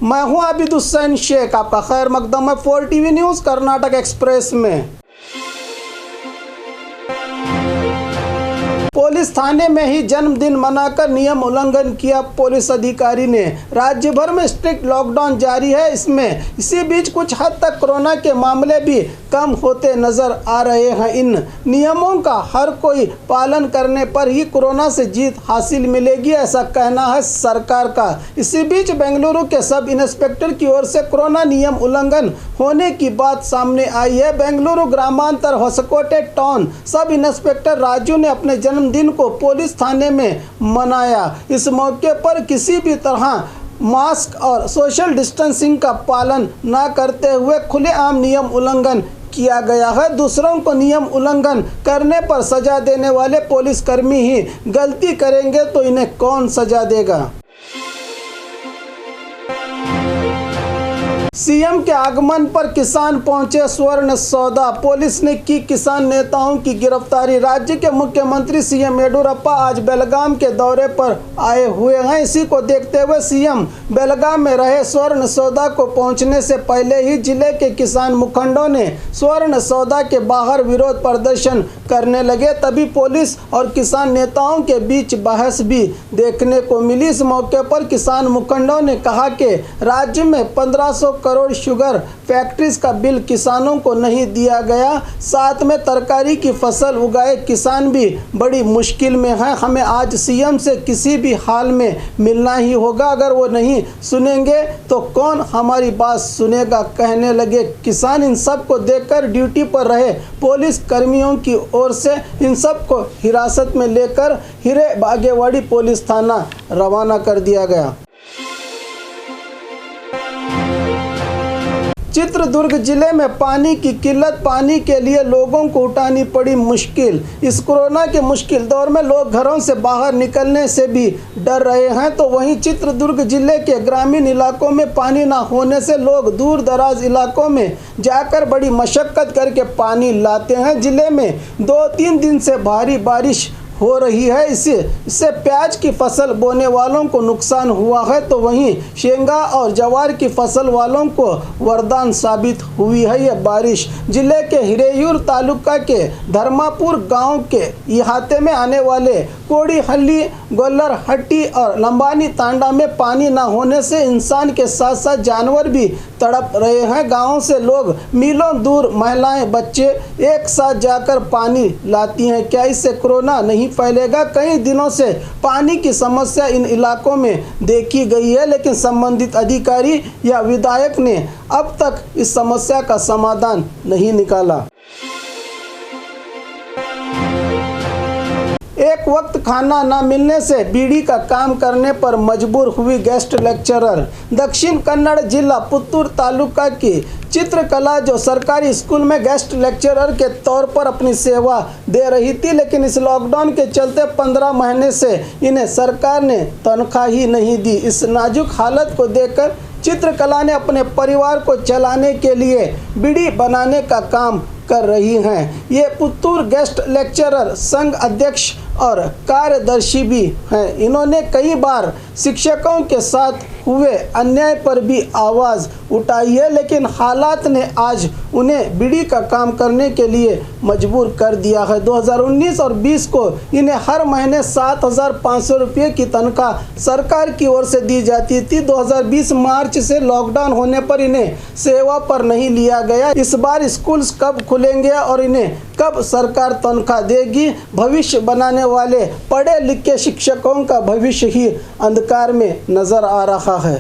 मैं हूं आबिद हुसैन शेख, आपका खैर मकदम है 4 टीवी न्यूज़ कर्नाटक एक्सप्रेस में। पुलिस थाने में ही जन्मदिन मनाकर नियम उल्लंघन किया पुलिस अधिकारी ने। राज्य भर में स्ट्रिक्ट लॉकडाउन जारी है। इसी बीच कुछ हद तक कोरोना के मामले भी कम होते नजर आ रहे हैं। इन नियमों का हर कोई पालन करने पर ही कोरोना से जीत हासिल मिलेगी, ऐसा कहना है सरकार का। इसी बीच बेंगलुरु के सब इंस्पेक्टर की ओर से कोरोना नियम उल्लंघन होने की बात सामने आई है। Bengaluru Gramantara Hoskote town sub inspector Raju ने अपने जन्मदिन को पुलिस थाने में मनाया। इस मौके पर किसी भी तरह मास्क और सोशल डिस्टेंसिंग का पालन न करते हुए खुलेआम नियम उल्लंघन किया गया है। दूसरों को नियम उल्लंघन करने पर सजा देने वाले पुलिसकर्मी ही गलती करेंगे तो इन्हें कौन सजा देगा। सीएम के आगमन पर किसान पहुंचे स्वर्ण सौदा। पुलिस ने की किसान नेताओं की गिरफ्तारी। राज्य के मुख्यमंत्री सीएम येडियुरप्पा आज बेलगाम के दौरे पर आए हुए हैं। इसी को देखते हुए सीएम बेलगाम में रहे स्वर्ण सौदा को पहुंचने से पहले ही जिले के किसान मुखंडों ने स्वर्ण सौदा के बाहर विरोध प्रदर्शन करने लगे। तभी पुलिस और किसान नेताओं के बीच बहस भी देखने को मिली। इस मौके पर किसान मुखंडों ने कहा कि राज्य में 1500 करोड़ शुगर फैक्ट्रीज का बिल किसानों को नहीं दिया गया। साथ में तरकारी की फसल उगाए किसान भी बड़ी मुश्किल में हैं। हमें आज सीएम से किसी भी हाल में मिलना ही होगा। अगर वो नहीं सुनेंगे तो कौन हमारी बात सुनेगा, कहने लगे किसान। इन सब को देखकर ड्यूटी पर रहे पुलिस कर्मियों की ओर से इन सब को हिरासत में लेकर हिरे बागेवाड़ी पुलिस थाना रवाना कर दिया गया। चित्रदुर्ग जिले में पानी की किल्लत, पानी के लिए लोगों को उठानी पड़ी मुश्किल। इस कोरोना के मुश्किल दौर में लोग घरों से बाहर निकलने से भी डर रहे हैं। तो वहीं चित्रदुर्ग जिले के ग्रामीण इलाकों में पानी ना होने से लोग दूर दराज इलाकों में जाकर बड़ी मशक्कत करके पानी लाते हैं। जिले में 2-3 दिन से भारी बारिश हो रही है। इससे प्याज की फसल बोने वालों को नुकसान हुआ है, तो वहीं शेंगा और जवार की फसल वालों को वरदान साबित हुई है यह बारिश। जिले के हिरेयूर तालुका के धर्मापुर गांव के इहाते में आने वाले कोड़ीहल्ली, गोल्लरहट्टी और लंबानी तांडा में पानी न होने से इंसान के साथ साथ जानवर भी तड़प रहे हैं। गाँव से लोग मीलों दूर महिलाएं, बच्चे एक साथ जाकर पानी लाती हैं। क्या इससे कोरोना नहीं फैलेगा? कई दिनों से पानी की समस्या इन इलाकों में देखी गई है, लेकिन संबंधित अधिकारी या विधायक ने अब तक इस समस्या का समाधान नहीं निकाला। एक वक्त खाना न मिलने से बीड़ी का काम करने पर मजबूर हुई गेस्ट लेक्चरर। दक्षिण कन्नड़ जिला पुत्तूर तालुका की चित्रकला जो सरकारी स्कूल में गेस्ट लेक्चरर के तौर पर अपनी सेवा दे रही थी, लेकिन इस लॉकडाउन के चलते 15 महीने से इन्हें सरकार ने तनख्वाह ही नहीं दी। इस नाजुक हालत को देखकर चित्रकला ने अपने परिवार को चलाने के लिए बीड़ी बनाने का काम कर रही हैं। ये पुत्तूर गेस्ट लेक्चरर संघ अध्यक्ष और कार्यदर्शी भी हैं। इन्होंने कई बार शिक्षकों के साथ हुए अन्याय पर भी आवाज़ उठाई है, लेकिन हालात ने आज उन्हें बीड़ी का काम करने के लिए मजबूर कर दिया है। 2019 और 20 को इन्हें हर महीने 7,500 रुपये की तनख्वाह सरकार की ओर से दी जाती थी। 2020 मार्च से लॉकडाउन होने पर इन्हें सेवा पर नहीं लिया गया। इस बार स्कूल्स कब खुलेंगे और इन्हें कब सरकार तनख्वाह देगी? भविष्य बनाने वाले पढ़े लिखे शिक्षकों का भविष्य ही अंधकार में नजर आ रहा है।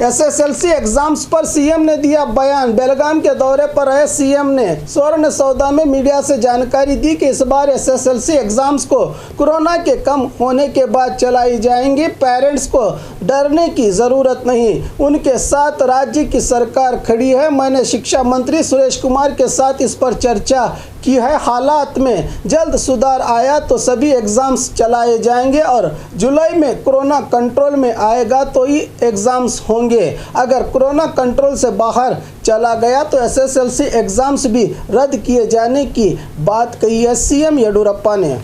एसएसएलसी एग्जाम्स पर सीएम ने दिया बयान। बेलगाम के दौरे पर रहे सीएम ने स्वर्ण सौदा में मीडिया से जानकारी दी कि इस बार एसएसएलसी एग्जाम्स को कोरोना के कम होने के बाद चलाई जाएंगी। पेरेंट्स को डरने की ज़रूरत नहीं, उनके साथ राज्य की सरकार खड़ी है। मैंने शिक्षा मंत्री सुरेश कुमार के साथ इस पर चर्चा की है। हालात में जल्द सुधार आया तो सभी एग्ज़ाम्स चलाए जाएंगे और जुलाई में कोरोना कंट्रोल में आएगा तो ही एग्ज़ाम्स होंगे। अगर कोरोना कंट्रोल से बाहर चला गया तो एसएसएलसी एग्ज़ाम्स भी रद्द किए जाने की बात कही है सीएम येडियुरप्पा ने।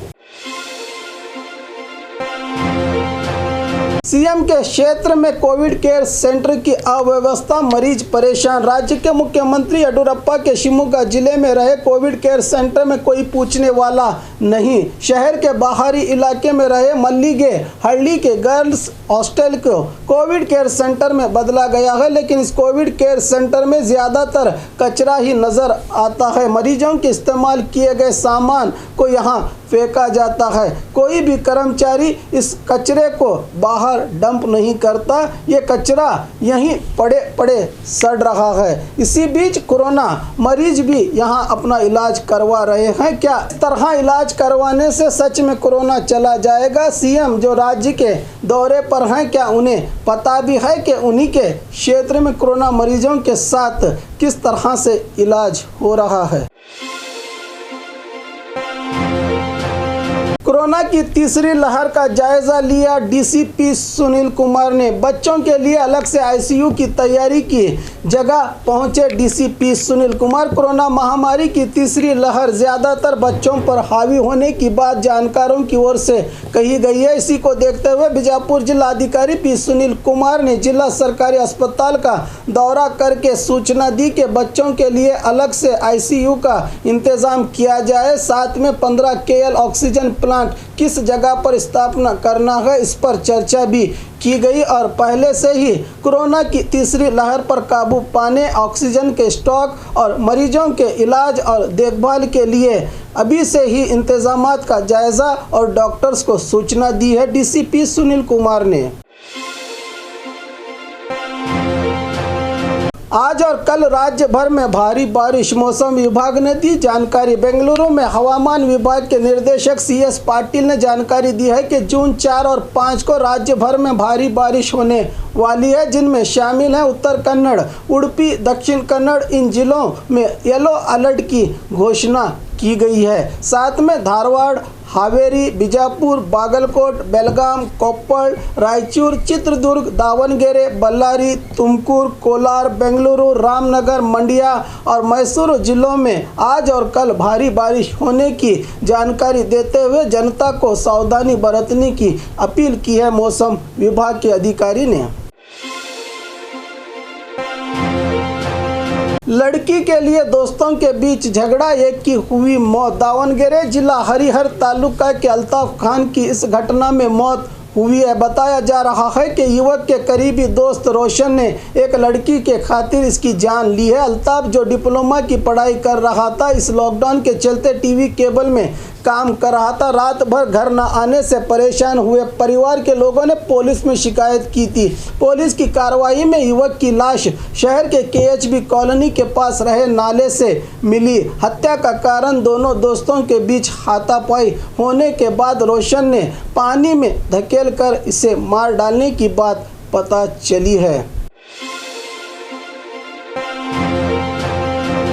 सीएम के क्षेत्र में कोविड केयर सेंटर की अव्यवस्था, मरीज परेशान। राज्य के मुख्यमंत्री येडियुरप्पा के शिवमोगा जिले में रहे कोविड केयर सेंटर में कोई पूछने वाला नहीं। शहर के बाहरी इलाके में रहे मल्लिगे हल्ली के गर्ल्स हॉस्टल को कोविड केयर सेंटर में बदला गया है, लेकिन इस कोविड केयर सेंटर में ज़्यादातर कचरा ही नज़र आता है। मरीजों के इस्तेमाल किए गए सामान को यहाँ फेंका जाता है। कोई भी कर्मचारी इस कचरे को बाहर डंप नहीं करता। ये कचरा यहीं पड़े पड़े सड़ रहा है। इसी बीच कोरोना मरीज भी यहाँ अपना इलाज करवा रहे हैं। क्या इस तरह इलाज करवाने से सच में कोरोना चला जाएगा? सीएम जो राज्य के दौरे पर हैं, क्या उन्हें पता भी है कि उन्हीं के क्षेत्र में कोरोना मरीजों के साथ किस तरह से इलाज हो रहा है? कोरोना की तीसरी लहर का जायजा लिया डीसीपी सुनील कुमार ने। बच्चों के लिए अलग से आईसीयू की तैयारी की जगह पहुंचे डीसीपी सुनील कुमार। कोरोना महामारी की तीसरी लहर ज़्यादातर बच्चों पर हावी होने की बात जानकारों की ओर से कही गई है। इसी को देखते हुए बीजापुर जिलाधिकारी पी सुनील कुमार ने जिला सरकारी अस्पताल का दौरा करके सूचना दी कि बच्चों के लिए अलग से आईसीयू का इंतजाम किया जाए। साथ में 15 KL ऑक्सीजन प्लांट किस जगह पर स्थापना करना है, इस पर चर्चा भी की गई और पहले से ही कोरोना की तीसरी लहर पर काबू पाने, ऑक्सीजन के स्टॉक और मरीजों के इलाज और देखभाल के लिए अभी से ही इंतजामात का जायजा और डॉक्टर्स को सूचना दी है डीसीपी सुनील कुमार ने। आज और कल राज्य भर में भारी बारिश, मौसम विभाग ने दी जानकारी। बेंगलुरु में हवामान विभाग के निदेशक CS पाटिल ने जानकारी दी है कि जून 4 और 5 को राज्य भर में भारी बारिश होने वाली है, जिनमें शामिल है उत्तर कन्नड़, उडुपी, दक्षिण कन्नड़। इन जिलों में येलो अलर्ट की घोषणा की गई है। साथ में धारवाड़, हावेरी, बीजापुर, बागलकोट, बेलगाम, कोप्पल, रायचूर, चित्रदुर्ग, दावणगेरे, बल्लारी, तुमकुर, कोलार, बेंगलुरु, रामनगर, मंड्या और मैसूर जिलों में आज और कल भारी बारिश होने की जानकारी देते हुए जनता को सावधानी बरतने की अपील की है मौसम विभाग के अधिकारी ने। लड़की के लिए दोस्तों के बीच झगड़ा, एक की हुई मौत। दावणगेरे जिला हरिहर तालुका के अल्ताफ खान की इस घटना में मौत हुई है। बताया जा रहा है कि युवक के करीबी दोस्त रोशन ने एक लड़की के खातिर इसकी जान ली है। अल्ताफ जो डिप्लोमा की पढ़ाई कर रहा था, इस लॉकडाउन के चलते टीवी केबल में काम कर रहा था। रात भर घर न आने से परेशान हुए परिवार के लोगों ने पुलिस में शिकायत की थी। पुलिस की कार्रवाई में युवक की लाश शहर के KHB कॉलोनी के पास रहे नाले से मिली। हत्या का कारण दोनों दोस्तों के बीच हाथापाई होने के बाद रोशन ने पानी में धकेल कर इसे मार डालने की बात पता चली है।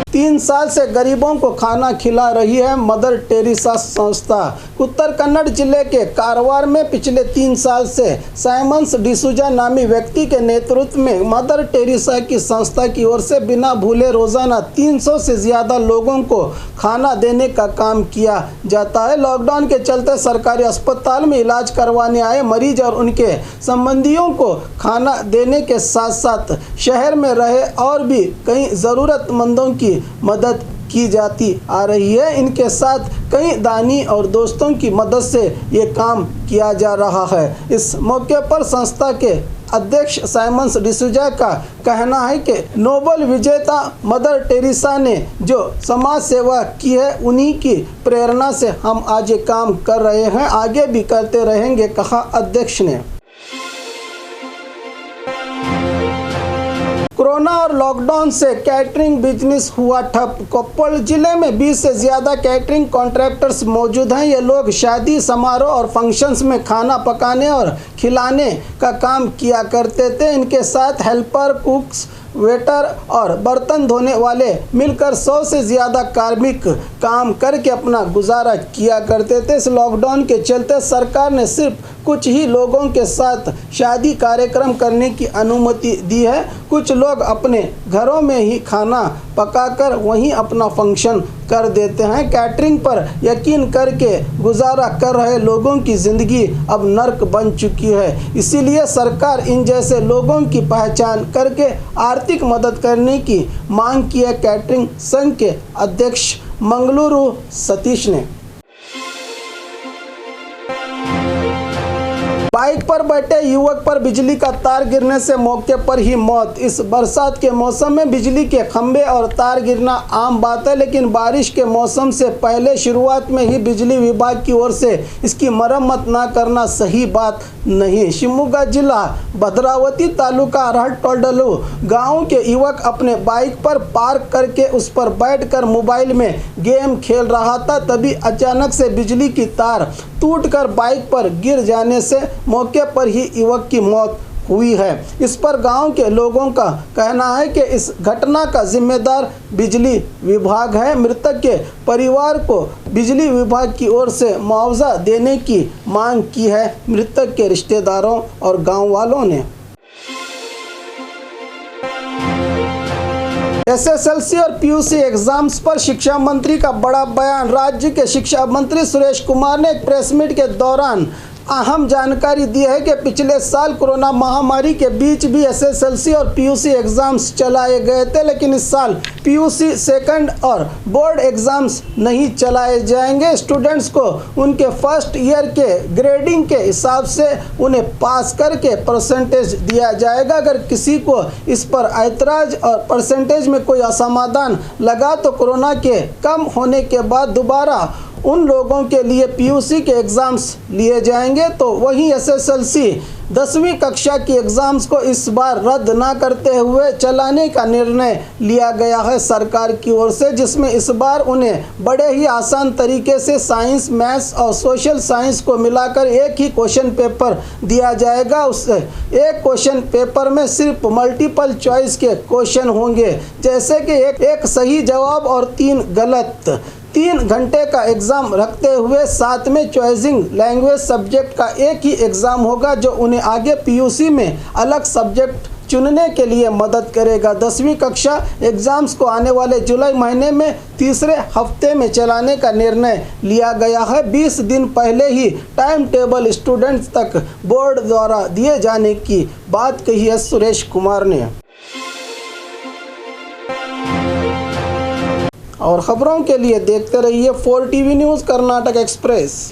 3 साल से गरीबों को खाना खिला रही है मदर टेरेसा संस्था। उत्तर कन्नड़ जिले के कारवार में पिछले 3 साल से साइमंस डिसूजा नामी व्यक्ति के नेतृत्व में मदर टेरेसा की संस्था की ओर से बिना भूले रोजाना 300 से ज़्यादा लोगों को खाना देने का काम किया जाता है। लॉकडाउन के चलते सरकारी अस्पताल में इलाज करवाने आए मरीज और उनके संबंधियों को खाना देने के साथ साथ शहर में रहे और भी कई ज़रूरतमंदों की मदद की जाती आ रही है। इनके साथ कई दानी और दोस्तों की मदद से ये काम किया जा रहा है। इस मौके पर संस्था के अध्यक्ष साइमंस डिसूजा का कहना है कि नोबेल विजेता मदर टेरेसा ने जो समाज सेवा की है, उन्हीं की प्रेरणा से हम आज ये काम कर रहे हैं, आगे भी करते रहेंगे, कहा अध्यक्ष ने। कोरोना और लॉकडाउन से कैटरिंग बिजनेस हुआ ठप। कोप्पल जिले में 20 से ज़्यादा कैटरिंग कॉन्ट्रैक्टर्स मौजूद हैं। ये लोग शादी समारोह और फंक्शंस में खाना पकाने और खिलाने का काम किया करते थे। इनके साथ हेल्पर, कुक्स, वेटर और बर्तन धोने वाले मिलकर 100 से ज़्यादा कार्मिक काम करके अपना गुजारा किया करते थे। इस लॉकडाउन के चलते सरकार ने सिर्फ कुछ ही लोगों के साथ शादी कार्यक्रम करने की अनुमति दी है। कुछ लोग अपने घरों में ही खाना पकाकर वहीं अपना फंक्शन कर देते हैं। कैटरिंग पर यकीन करके गुजारा कर रहे लोगों की ज़िंदगी अब नर्क बन चुकी है। इसीलिए सरकार इन जैसे लोगों की पहचान करके आर्थिक मदद करने की मांग की है। कैटरिंग संघ के अध्यक्ष मंगलुरु सतीश ने बाइक पर बैठे युवक पर बिजली का तार गिरने से मौके पर ही मौत। इस बरसात के मौसम में बिजली के खंभे और तार गिरना आम बात है, लेकिन बारिश के मौसम से पहले शुरुआत में ही बिजली विभाग की ओर से इसकी मरम्मत न करना सही बात नहीं। शिवमोगा जिला भद्रावती तालुका रहटोडलु गांव के युवक अपने बाइक पर पार्क करके उस पर बैठकर मोबाइल में गेम खेल रहा था। तभी अचानक से बिजली की तार टूटकर बाइक पर गिर जाने से मौके पर ही युवक की मौत हुई है। इस पर गांव के लोगों का कहना है कि इस घटना का जिम्मेदार बिजली विभाग है। मृतक के परिवार को बिजली विभाग की ओर से मुआवजा देने की मांग की है। मृतक के रिश्तेदारों और गांव वालों ने एसएसएलसी और पीयूसी एग्जाम्स पर शिक्षा मंत्री का बड़ा बयान। राज्य के शिक्षा मंत्री सुरेश कुमार ने एक प्रेस मीट के दौरान अहम जानकारी दी है कि पिछले साल कोरोना महामारी के बीच भी एसएसएलसी और पीयूसी एग्ज़ाम्स चलाए गए थे, लेकिन इस साल पीयूसी सेकंड और बोर्ड एग्ज़ाम्स नहीं चलाए जाएंगे। स्टूडेंट्स को उनके फर्स्ट ईयर के ग्रेडिंग के हिसाब से उन्हें पास करके परसेंटेज दिया जाएगा। अगर किसी को इस पर ऐतराज़ और परसेंटेज में कोई असमाधान लगा तो कोरोना के कम होने के बाद दोबारा उन लोगों के लिए पीयूसी के एग्ज़ाम्स लिए जाएंगे। तो वहीं एसएसएलसी 10वीं कक्षा की एग्ज़ाम्स को इस बार रद्द ना करते हुए चलाने का निर्णय लिया गया है सरकार की ओर से, जिसमें इस बार उन्हें बड़े ही आसान तरीके से साइंस, मैथ्स और सोशल साइंस को मिलाकर एक ही क्वेश्चन पेपर दिया जाएगा। उस एक क्वेश्चन पेपर में सिर्फ मल्टीपल चॉइस के क्वेश्चन होंगे, जैसे कि एक सही जवाब और 3 गलत। 3 घंटे का एग्ज़ाम रखते हुए साथ में चॉइसिंग लैंग्वेज सब्जेक्ट का एक ही एग्ज़ाम होगा, जो उन्हें आगे पीयूसी में अलग सब्जेक्ट चुनने के लिए मदद करेगा। 10वीं कक्षा एग्ज़ाम्स को आने वाले जुलाई महीने में तीसरे हफ्ते में चलाने का निर्णय लिया गया है। 20 दिन पहले ही टाइम टेबल स्टूडेंट्स तक बोर्ड द्वारा दिए जाने की बात कही है सुरेश कुमार ने। और खबरों के लिए देखते रहिए 4 टीवी न्यूज़ कर्नाटक एक्सप्रेस।